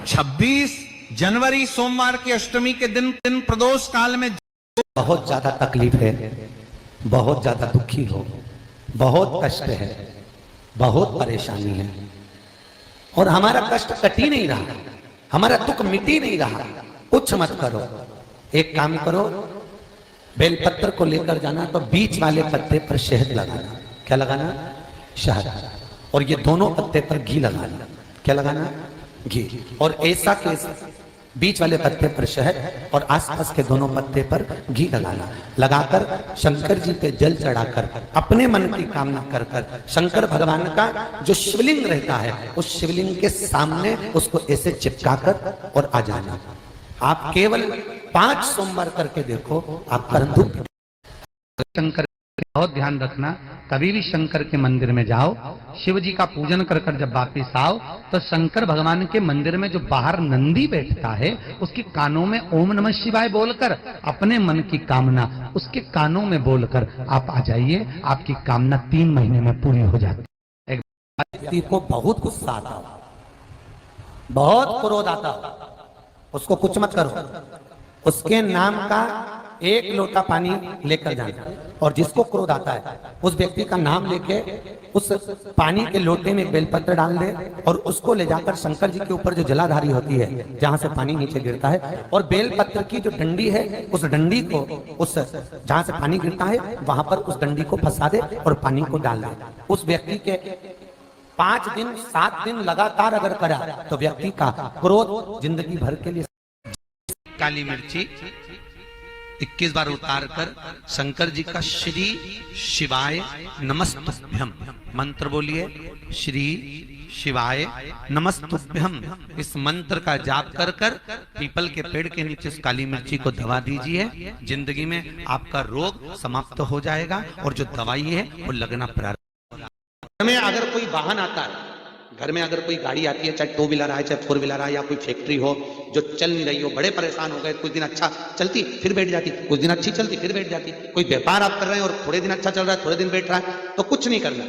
26 जनवरी सोमवार की अष्टमी के दिन प्रदोष काल में बहुत ज्यादा तकलीफ है, बहुत ज्यादा दुखी हो, बहुत कष्ट है, बहुत परेशानी है और हमारा कष्ट कट ही नहीं रहा, हमारा दुख मिट ही नहीं रहा। कुछ मत करो, एक काम करो, बेलपत्र को लेकर जाना तो बीच वाले पत्ते पर शहद लगाना। क्या लगाना? शहद। और ये दोनों पत्ते पर घी लगाना। क्या लगाना? घी। और ऐसा के बीच वाले पत्ते पर शहद और आसपास के दोनों पत्ते पर घी लगाना। लगाकर शंकर जी पे जल चढ़ाकर अपने मन की कामना कर कर शंकर भगवान का जो शिवलिंग रहता है उस शिवलिंग के सामने उसको ऐसे चिपकाकर और आ जाना। आप केवल 5 सोमवार करके देखो, आपका दुख। शंकर बहुत ध्यान रखना, कभी भी शंकर के मंदिर में जाओ, शिव जी का पूजन कर कर जब वापिस आओ तो शंकर भगवान के मंदिर में जो बाहर नंदी बैठता है उसके कानों में ओम नमः शिवाय बोलकर अपने मन की कामना उसके कानों में बोलकर आप आ जाइए। आपकी कामना 3 महीने में पूरी हो जाती है। एक व्यक्ति को बहुत गुस्सा आता, बहुत क्रोध आता, उसको कुछ मत करो, उसके नाम का 1 लोटा पानी लेकर जाना और जिसको क्रोध आता है उस व्यक्ति का नाम लेके उस पानी के लोटे में बेलपत्र डाल दे और उसको ले जाकर शंकर जी के ऊपर जो जलाधारी होती है जहां से पानी नीचे गिरता है और बेलपत्र की जो डंडी है उस डंडी को उस जहां से पानी गिरता है वहां पर उस डंडी को फंसा दे और पानी को डाल दे। उस व्यक्ति के 5 दिन 7 दिन लगातार अगर करा तो व्यक्ति का क्रोध जिंदगी भर के लिए। काली मिर्ची 21 बार उतार कर शंकर जी का श्री शिवाय नमस्तुभ्यम मंत्र बोलिए। श्री शिवाय नमस्तुभ्यम इस मंत्र का जाप कर कर पीपल के पेड़ के नीचे उस काली मिर्ची को दबा दीजिए। जिंदगी में आपका रोग समाप्त हो जाएगा और जो दवाई है वो लगना प्रारंभ। घर में अगर कोई वाहन आता है, घर में अगर कोई गाड़ी आती है, चाहे 2 व्हीलर आए चाहे 4 व्हीलर आए या कोई फैक्ट्री हो जो चल नहीं रही हो, बड़े परेशान हो गए, कुछ दिन अच्छा चलती फिर बैठ जाती, कुछ दिन अच्छी चलती फिर बैठ जाती। कोई व्यापार आप कर रहे हैं और थोड़े दिन अच्छा चल रहा है, थोड़े दिन बैठ रहा है, तो कुछ नहीं करना,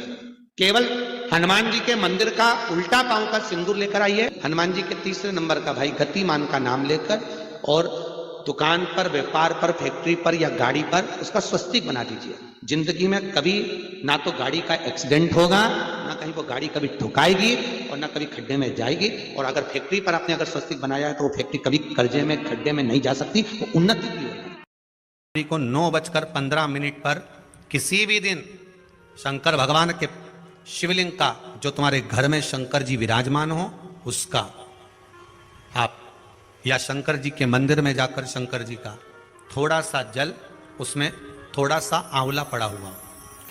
केवल हनुमान जी के मंदिर का उल्टा पांव का सिंदूर लेकर आइए। हनुमान जी के 3रे नंबर का भाई गतिमान का नाम लेकर और दुकान पर, व्यापार पर, फैक्ट्री पर या गाड़ी पर उसका स्वस्तिक बना दीजिए। जिंदगी में कभी ना तो गाड़ी का एक्सीडेंट होगा, ना कहीं वो गाड़ी कभी ठुकाएगी और ना कभी खड्डे में जाएगी। और अगर फैक्ट्री पर आपने अगर स्वस्तिक बनाया है तो वो फैक्ट्री कभी कर्जे में, खड्डे में नहीं जा सकती, वो उन्नति की होगी। को 9:15 पर किसी भी दिन शंकर भगवान के शिवलिंग का जो तुम्हारे घर में शंकर जी विराजमान हो उसका आप या शंकर जी के मंदिर में जाकर शंकर जी का थोड़ा सा जल, उसमें थोड़ा सा आंवला पड़ा हुआ,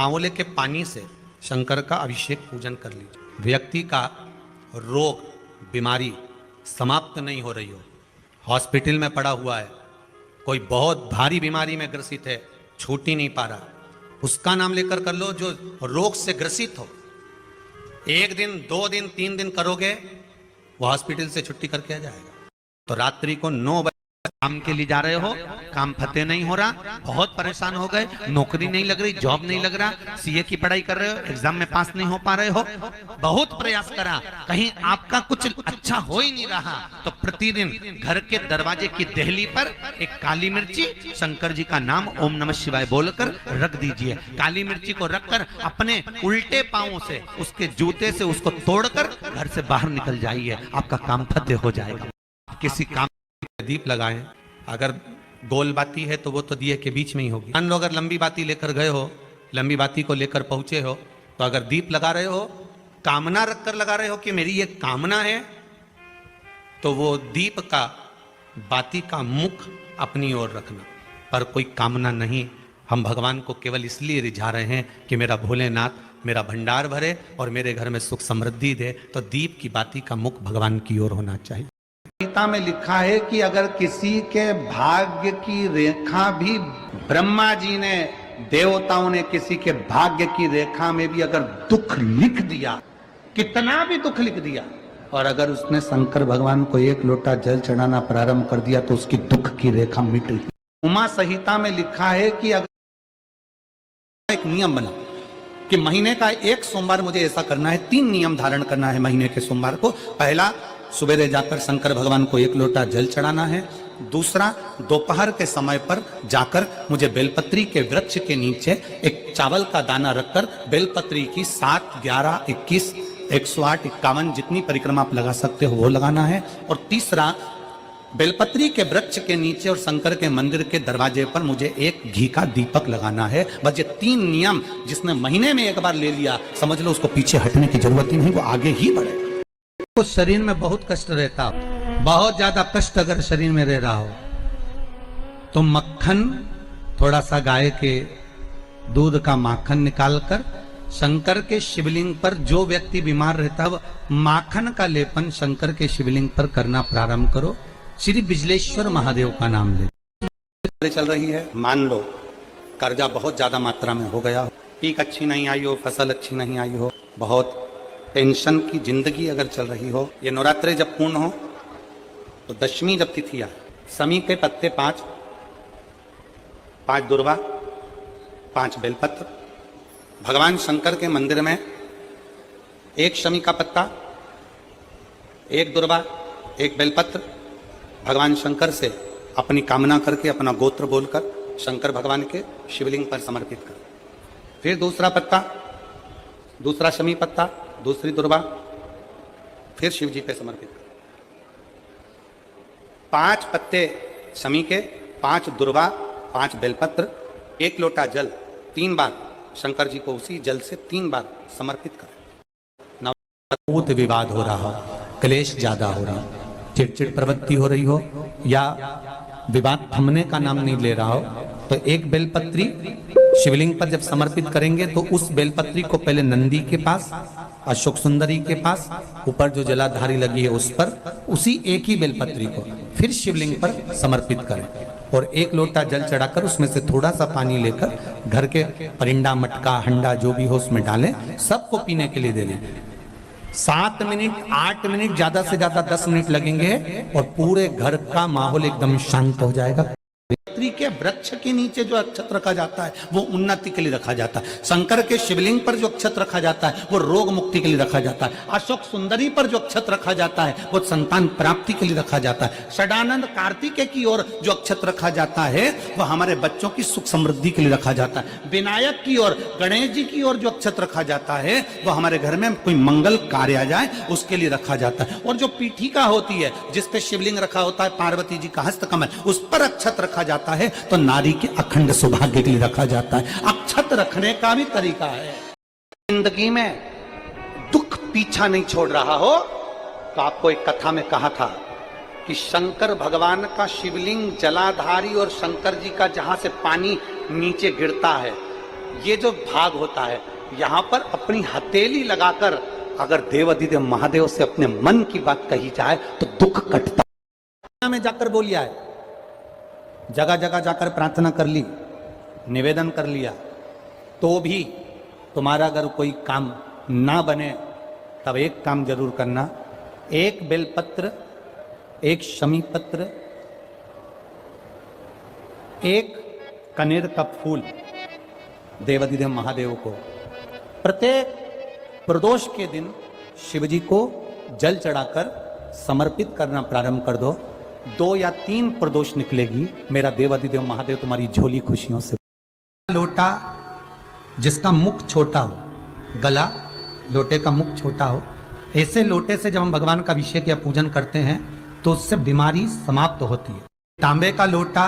आंवले के पानी से शंकर का अभिषेक पूजन कर लीजिए। व्यक्ति का रोग बीमारी समाप्त नहीं हो रही हो, हॉस्पिटल में पड़ा हुआ है, कोई बहुत भारी बीमारी में ग्रसित है, छूट ही नहीं पा रहा, उसका नाम लेकर कर लो। जो रोग से ग्रसित हो, 1 दिन 2 दिन 3 दिन करोगे वो हॉस्पिटल से छुट्टी करके आ जाएगा। तो रात्रि को 9 बजे काम के लिए जा रहे हो, काम फतेह नहीं हो रहा, बहुत परेशान हो गए, नौकरी नहीं लग रही, जॉब नहीं लग रहा, सीए की पढ़ाई कर रहे हो, एग्जाम में पास नहीं हो पा रहे हो, बहुत प्रयास करा, कहीं आपका कुछ अच्छा हो ही नहीं रहा, तो प्रतिदिन घर के दरवाजे की देहली पर एक काली मिर्ची शंकर जी का नाम ओम नमः शिवाय बोलकर रख दीजिए। काली मिर्ची को रखकर अपने उल्टे पांवों से, उसके जूते से उसको तोड़कर घर से बाहर निकल जाइए, आपका काम फतेह हो जाएगा। किसी काम दीप लगाएं, अगर गोल बाती है तो वो तो दिए के बीच में ही होगी। मान लो अगर लंबी बाती लेकर गए हो, लंबी बाती को लेकर पहुंचे हो, तो अगर दीप लगा रहे हो, कामना रखकर लगा रहे हो कि मेरी ये कामना है, तो वो दीप का बाती का मुख अपनी ओर रखना, पर कोई कामना नहीं। हम भगवान को केवल इसलिए रिझा रहे हैं कि मेरा भोलेनाथ मेरा भंडार भरे और मेरे घर में सुख समृद्धि दे, तो दीप की बाती का मुख भगवान की ओर होना चाहिए। गीता में लिखा है कि अगर किसी के भाग्य की रेखा भी, ब्रह्मा जी ने, देवताओं ने किसी के भाग्य की रेखा में भी अगर दुख लिख दिया, कितना भी दुख लिख दिया, और अगर उसने शंकर भगवान को 1 लोटा जल चढ़ाना प्रारंभ कर दिया तो उसकी दुख की रेखा मिट गई। उमा संहिता में लिखा है कि अगर एक नियम बना कि महीने का 1 सोमवार मुझे ऐसा करना है, 3 नियम धारण करना है महीने के सोमवार को। पहला, सवेरे जाकर शंकर भगवान को 1 लोटा जल चढ़ाना है। दूसरा, दोपहर के समय पर जाकर मुझे बेलपत्री के वृक्ष के नीचे एक चावल का दाना रखकर बेलपत्री की 7, 11, 21, 108, 51 जितनी परिक्रमा आप लगा सकते हो वो लगाना है। और तीसरा, बेलपत्री के वृक्ष के नीचे और शंकर के मंदिर के दरवाजे पर मुझे एक घी का दीपक लगाना है। बस ये 3 नियम जिसने महीने में एक बार ले लिया, समझ लो उसको पीछे हटने की जरूरत ही नहीं, वो आगे ही बढ़े। तो शरीर में बहुत कष्ट रहता हो, बहुत ज्यादा कष्ट अगर शरीर में रह रहा हो तो मक्खन, थोड़ा सा गाय के दूध का माखन निकालकर शंकर के शिवलिंग पर, जो व्यक्ति बीमार रहता है माखन का लेपन शंकर के शिवलिंग पर करना प्रारंभ करो। श्री बिजलेश्वर महादेव का नाम ले। चल रही है, मान लो कर्जा बहुत ज्यादा मात्रा में हो गया हो, पीक अच्छी नहीं आई हो, फसल अच्छी नहीं आई हो, बहुत टेंशन की जिंदगी अगर चल रही हो, ये नवरात्रे जब पूर्ण हो तो दशमी जब तिथि आए, समी के पत्ते 5, 5 दुर्वा, 5 बेलपत्र, भगवान शंकर के मंदिर में 1 शमी का पत्ता, 1 दुर्वा, 1 बेलपत्र, भगवान शंकर से अपनी कामना करके अपना गोत्र बोलकर शंकर भगवान के शिवलिंग पर समर्पित कर। फिर दूसरा पत्ता, दूसरा शमी पत्ता, दूसरी दुर्वा, फिर शिव जी पे समर्पित कर। 5 पत्ते शमी के, 5 दुर्वा, 5 बेलपत्र, 1 लोटा जल 3 बार शंकर जी को उसी जल से 3 बार समर्पित कर। बहुत विवाद हो रहा हो, क्लेश ज्यादा हो रहा हो, चिड़चिड़ प्रवृत्ति हो रही हो या विवाद थमने का नाम नहीं ले रहा हो, तो 1 बेलपत्री शिवलिंग पर जब समर्पित करेंगे तो उस बेलपत्री को पहले नंदी के पास, अशोक सुंदरी के पास, ऊपर जो जलाधारी लगी है उस पर, उसी एक ही बेलपत्री को फिर शिवलिंग पर समर्पित करें और 1 लोटा जल चढ़ाकर उसमें से थोड़ा सा पानी लेकर घर के परिंडा, मटका, हंडा जो भी हो उसमें डालें, सबको पीने के लिए दे दें। 7 मिनट, 8 मिनट, ज्यादा से ज्यादा 10 मिनट लगेंगे और पूरे घर का माहौल एकदम शांत हो जाएगा। के वृक्ष के नीचे जो अक्षत रखा जाता है वो उन्नति के लिए रखा जाता है। शंकर के शिवलिंग पर जो अक्षत रखा जाता है वो रोग मुक्ति के लिए रखा जाता है। अशोक सुंदरी पर जो अक्षत रखा जाता है वो संतान प्राप्ति के लिए रखा जाता है। षडानंद कार्तिकेय की ओर जो अक्षत रखा जाता है वो हमारे बच्चों की सुख समृद्धि के लिए रखा जाता है। विनायक की ओर, गणेश जी की ओर जो अक्षत रखा जाता है वो हमारे घर में कोई मंगल कार्य आ जाए उसके लिए रखा जाता है। और जो पीठिका होती है जिसपे शिवलिंग रखा होता है, पार्वती जी का हस्तकमल, उस पर अक्षत रखा जाता है तो नारी के अखंड सौभाग्य के लिए रखा जाता है। अक्षत रखने का भी तरीका है। जिंदगी में दुख पीछा नहीं छोड़ रहा हो तो आपको एक कथा में कहा था कि शंकर भगवान का शिवलिंग जलाधारी और शंकर जी का जहां से पानी नीचे गिरता है, ये जो भाग होता है, यहां पर अपनी हथेली लगाकर अगर देवाधिदेव महादेव से अपने मन की बात कही जाए तो दुख कटता में जाकर बोलिया है, जगह जगह जाकर प्रार्थना कर ली, निवेदन कर लिया, तो भी तुम्हारा अगर कोई काम ना बने तब एक काम जरूर करना, 1 बेलपत्र, 1 शमी पत्र, 1 कनेर का फूल देवाधिदेव महादेव को प्रत्येक प्रदोष के दिन शिवजी को जल चढ़ाकर समर्पित करना प्रारंभ कर दो। 2 या 3 प्रदोष निकलेगी, मेरा देवाधिदेव महादेव तुम्हारी झोली खुशियों से। लोटा जिसका मुख छोटा हो, गला लोटे का मुख छोटा हो, ऐसे लोटे से जब हम भगवान का अभिषेक या पूजन करते हैं तो उससे बीमारी समाप्त होती है। तांबे का लोटा,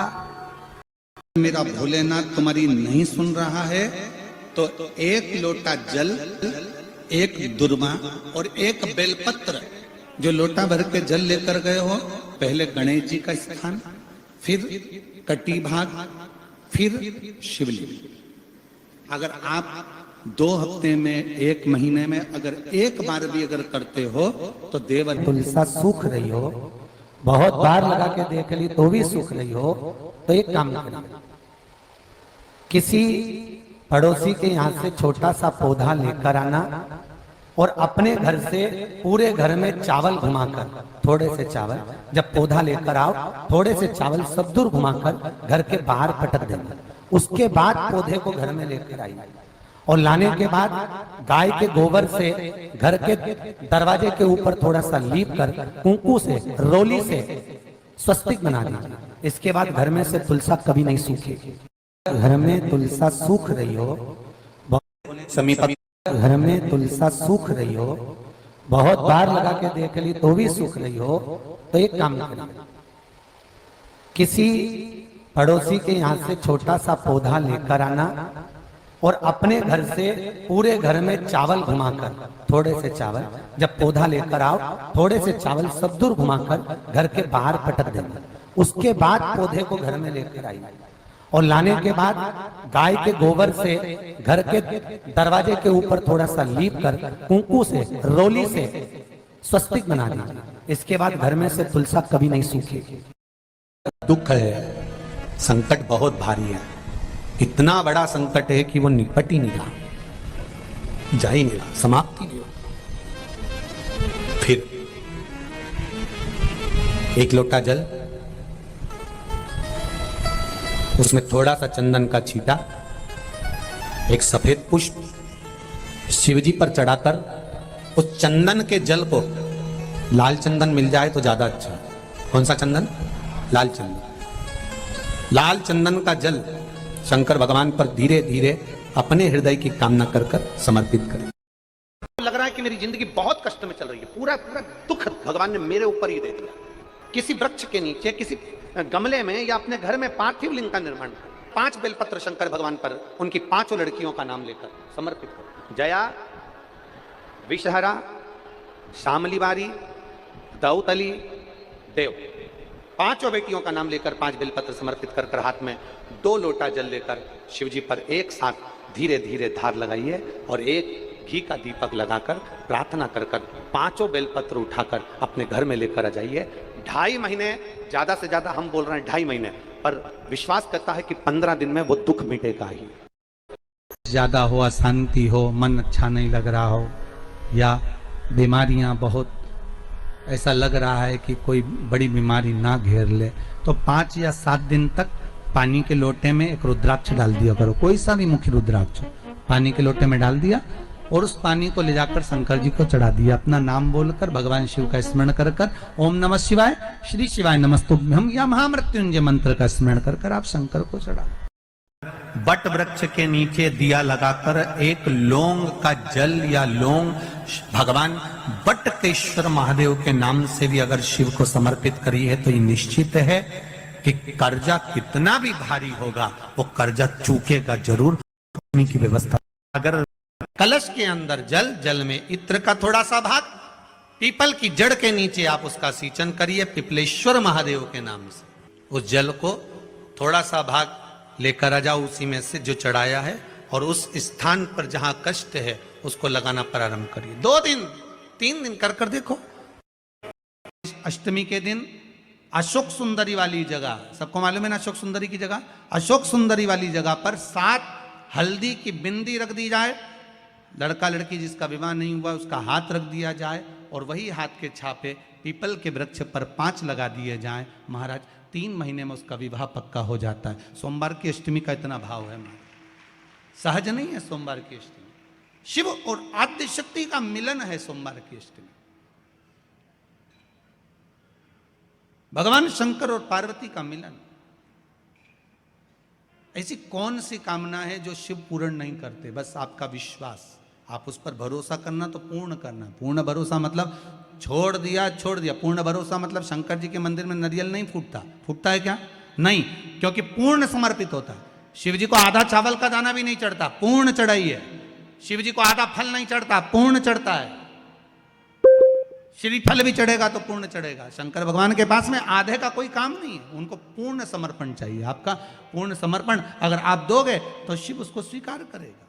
मेरा भोलेनाथ तुम्हारी नहीं सुन रहा है तो 1 लोटा जल, 1 दुर्वा और 1 बेलपत्र जो लोटा भर के जल लेकर गए हो, पहले गणेश जी का स्थान, फिर कटी भाग, फिर शिवलिंग। अगर आप 2 हफ्ते में, 1 महीने में अगर 1 बार भी अगर करते हो तो देव तुलसा सूख रही हो, बहुत बार लगा के देख ली तो भी सूख रही हो, तो एक काम करना, किसी पड़ोसी के यहाँ से छोटा सा पौधा लेकर आना और अपने घर से पूरे घर में चावल घुमाकर, थोड़े से चावल, जब पौधा लेकर आओ थोड़े से चावल सब दूर घुमाकर घर के बाहर पटक देना। उसके बाद पौधे को घर में लेकर आइए और लाने के बाद गाय के गोबर से घर के दरवाजे के ऊपर थोड़ा सा लीप कर कुंकू से रोली से स्वस्तिक बना दीजिए। इसके बाद घर में से तुलसा कभी नहीं सूखेगी। घर में तुलसा सूख रही हो, समीप घर में तुलसा सूख रही हो, बहुत बार लगा के देख ली तो भी सूख रही हो, तो एक काम करिए, किसी पड़ोसी के यहाँ से छोटा सा पौधा लेकर आना और अपने घर से पूरे घर में चावल घुमाकर, थोड़े से चावल जब पौधा लेकर आओ, थोड़े से चावल सब दूर घुमाकर घर के बाहर पटक देना। उसके बाद पौधे को घर में लेकर आइए और लाने के बाद गाय के गोबर से घर के दरवाजे के ऊपर थोड़ा सा लीप कर कुंकू से रोली से स्वस्तिक बना दीजिए। इसके बाद घर में से तुलसा कभी नहीं सूखेगी। दुख है, संकट बहुत भारी है, इतना बड़ा संकट है कि वो निपट ही नहीं रहा, जा ही नहीं रहा, समाप्ति नहीं हो। फिर एक लोटा जल, उसमें थोड़ा सा चंदन का छींटा, एक सफेद पुष्प शिवजी पर चढ़ाकर उस चंदन के जल को, लाल चंदन मिल जाए तो ज्यादा अच्छा। कौन सा चंदन? लाल चंदन। लाल चंदन का जल शंकर भगवान पर धीरे धीरे अपने हृदय की कामना कर कर समर्पित करें। लग रहा है कि मेरी जिंदगी बहुत कष्ट में चल रही है, पूरा पूरा दुख भगवान ने मेरे ऊपर ही दे दिया। किसी वृक्ष के नीचे, किसी गमले में या अपने घर में पार्थिव लिंग का निर्माण, 5 बेलपत्र शंकर भगवान पर उनकी 5 लड़कियों का नाम लेकर समर्पित करो। जया, विषहरा, शामलीवारी, दौतली, देव, 5 बेटियों का नाम लेकर 5 बेलपत्र समर्पित कर कर हाथ में 2 लोटा जल लेकर शिवजी पर एक साथ धीरे धीरे धार लगाइए और एक घी का दीपक लगाकर प्रार्थना कर कर 5 बेलपत्र उठाकर अपने घर में लेकर आ जाइए। 2.5 महीने, ज्यादा से ज्यादा हम बोल रहे हैं 2.5 महीने, पर विश्वास करता है कि 15 दिन में वो दुख मिटेगा ही। ज्यादा हो, अशांति हो, मन अच्छा नहीं लग रहा हो, या बीमारियां बहुत ऐसा लग रहा है कि कोई बड़ी बीमारी ना घेर ले, तो 5 या 7 दिन तक पानी के लोटे में एक रुद्राक्ष डाल दिया करो, कोई सा भी मुख्य रुद्राक्ष पानी के लोटे में डाल दिया और उस पानी को ले जाकर शंकर जी को चढ़ा दिया। अपना नाम बोलकर भगवान शिव का स्मरण कर कर ओम नमः शिवाय, श्री शिवाय नमस्तुभ्यम या महामृत्युंजय मंत्र का स्मरण कर कर आप शंकर को चढ़ा। बट वृक्ष के नीचे दिया लगाकर एक लौंग का जल या लौंग भगवान बटकेश्वर महादेव के नाम से भी अगर शिव को समर्पित करी है तो ये निश्चित है कि कर्जा कितना भी भारी होगा वो कर्जा चूकेगा जरूर। की व्यवस्था, अगर कलश के अंदर जल, जल में इत्र का थोड़ा सा भाग, पीपल की जड़ के नीचे आप उसका सींचन करिए पिपलेश्वर महादेव के नाम से। उस जल को थोड़ा सा भाग लेकर आ जाओ उसी में से जो चढ़ाया है, और उस स्थान पर जहां कष्ट है उसको लगाना प्रारंभ करिए। 2 दिन 3 दिन कर कर देखो। अष्टमी के दिन अशोक सुंदरी वाली जगह, सबको मालूम है ना अशोक सुंदरी की जगह, अशोक सुंदरी वाली जगह पर 7 हल्दी की बिंदी रख दी जाए। लड़का लड़की जिसका विवाह नहीं हुआ उसका हाथ रख दिया जाए और वही हाथ के छापे पीपल के वृक्ष पर 5 लगा दिए जाएं। महाराज 3 महीने में उसका विवाह पक्का हो जाता है। सोमवार की अष्टमी का इतना भाव है महाराज, सहज नहीं है सोमवार की अष्टमी। शिव और आद्य शक्ति का मिलन है सोमवार की अष्टमी। भगवान शंकर और पार्वती का मिलन। ऐसी कौन सी कामना है जो शिव पूर्ण नहीं करते? बस आपका विश्वास, आप उस पर भरोसा करना तो पूर्ण करना। पूर्ण भरोसा मतलब छोड़ दिया छोड़ दिया। पूर्ण भरोसा मतलब शंकर जी के मंदिर में नारियल नहीं फूटता, फूटता है क्या? नहीं, क्योंकि पूर्ण समर्पित होता है। शिव जी को आधा चावल का दाना भी नहीं चढ़ता, पूर्ण चढ़ाई है। शिव जी को आधा फल नहीं चढ़ता, पूर्ण चढ़ता है। श्रीफल भी चढ़ेगा तो पूर्ण चढ़ेगा। शंकर भगवान के पास में आधे का कोई काम नहीं है, उनको पूर्ण समर्पण चाहिए। आपका पूर्ण समर्पण अगर आप दोगे तो शिव उसको स्वीकार करेगा।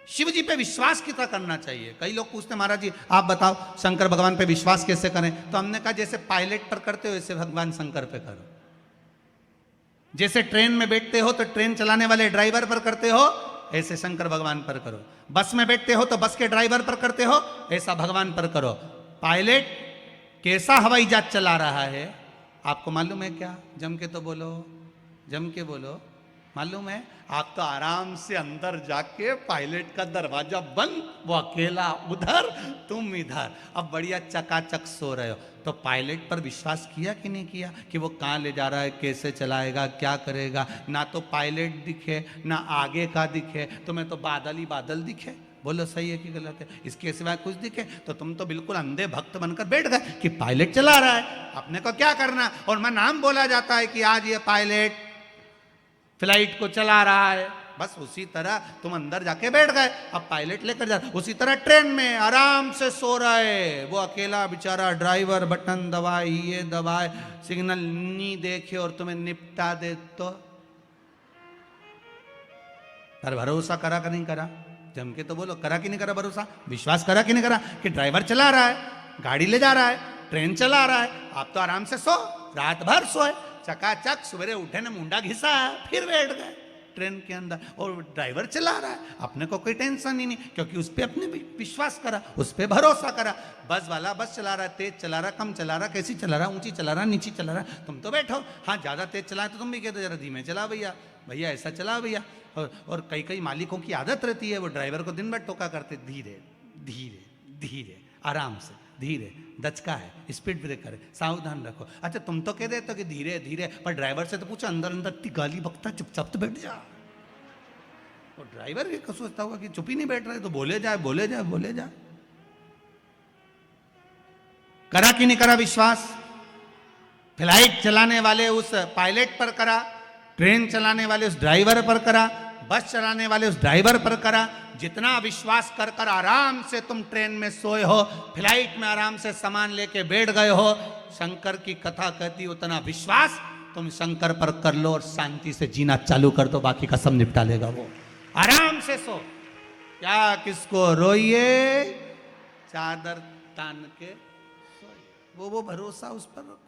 शिव जी पे विश्वास कितना करना चाहिए? कई लोग पूछते महाराज जी आप बताओ शंकर भगवान पे विश्वास कैसे करें? तो हमने कहा जैसे पायलट पर करते हो वैसे भगवान शंकर पे करो। जैसे ट्रेन में बैठते हो तो ट्रेन चलाने वाले ड्राइवर पर करते हो, ऐसे शंकर भगवान पर करो। बस में बैठते हो तो बस के ड्राइवर पर करते हो, ऐसा भगवान पर करो। पायलट कैसा हवाई जहाज चला रहा है आपको मालूम है क्या? जम के तो बोलो, जम के बोलो। मालूम है, आप तो आराम से अंदर जाके पायलट का दरवाजा बंद, वो अकेला उधर, तुम इधर, अब बढ़िया चकाचक सो रहे हो। तो पायलट पर विश्वास किया कि नहीं किया कि वो कहाँ ले जा रहा है, कैसे चलाएगा, क्या करेगा? ना तो पायलट दिखे, ना आगे का दिखे, तुम्हें तो बादल ही बादल दिखे। बोलो सही है कि गलत है? इसके सिवाय कुछ दिखे तो तुम तो बिल्कुल अंधे भक्त बनकर बैठ गए कि पायलट चला रहा है, अपने को क्या करना। और मैं नाम बोला जाता है कि आज ये पायलट फ्लाइट को चला रहा है, बस उसी तरह तुम अंदर जाके बैठ गए, अब पायलट लेकर जा। उसी तरह ट्रेन में आराम से सो रहा है वो अकेला बेचारा ड्राइवर, बटन दबाए, ये दबाए, सिग्नल नहीं देखे और तुम्हें निपटा दे तो पर भरोसा करा कि नहीं करा? जम के तो बोलो, करा कि नहीं करा भरोसा? विश्वास करा कि नहीं करा कि ड्राइवर चला रहा है, गाड़ी ले जा रहा है, ट्रेन चला रहा है, आप तो आराम से सो, रात भर सोए, चकाचक सवेरे उठे ना मुंडा घिसा, फिर बैठ गए ट्रेन के अंदर और ड्राइवर चला रहा है, अपने को कोई टेंशन ही नहीं, क्योंकि उस पर अपने विश्वास करा, उस पर भरोसा करा। बस वाला बस चला रहा है, तेज चला रहा, कम चला रहा, कैसी चला रहा, ऊंची चला रहा, नीची चला रहा, तुम तो बैठो। हाँ, ज़्यादा तेज चला तो तुम भी कहते जरा धीमे चला भैया, भैया ऐसा चला भैया। और कई कई मालिकों की आदत रहती है, वो ड्राइवर को दिन भर टोका करते, धीरे धीरे धीरे, आराम से, धीरे, दचका है, स्पीड ब्रेकर है, सावधान रखो। अच्छा, तुम तो कह देते हो कि धीरे धीरे, पर ड्राइवर से तो पूछो, अंदर अंदर इतनी गाली बकता, चुपचाप तो बैठ जा। और ड्राइवर ये सोचता होगा कि चुप ही नहीं बैठ रहे, तो बोले जाए बोले जाए बोले जाए। करा कि नहीं करा विश्वास? फ्लाइट चलाने वाले उस पायलट पर करा, ट्रेन चलाने वाले उस ड्राइवर पर करा, बस चलाने वाले उस ड्राइवर पर करा। जितना विश्वास कर कर आराम से तुम ट्रेन में सोए हो, फ्लाइट में आराम से सामान लेके बैठ गए हो, शंकर की कथा कहती उतना विश्वास तुम शंकर पर कर लो और शांति से जीना चालू कर दो, बाकी का सब निपटा लेगा वो। आराम से सो, क्या किसको रोइए, चादर तान के सोइए, वो भरोसा उस पर रखो।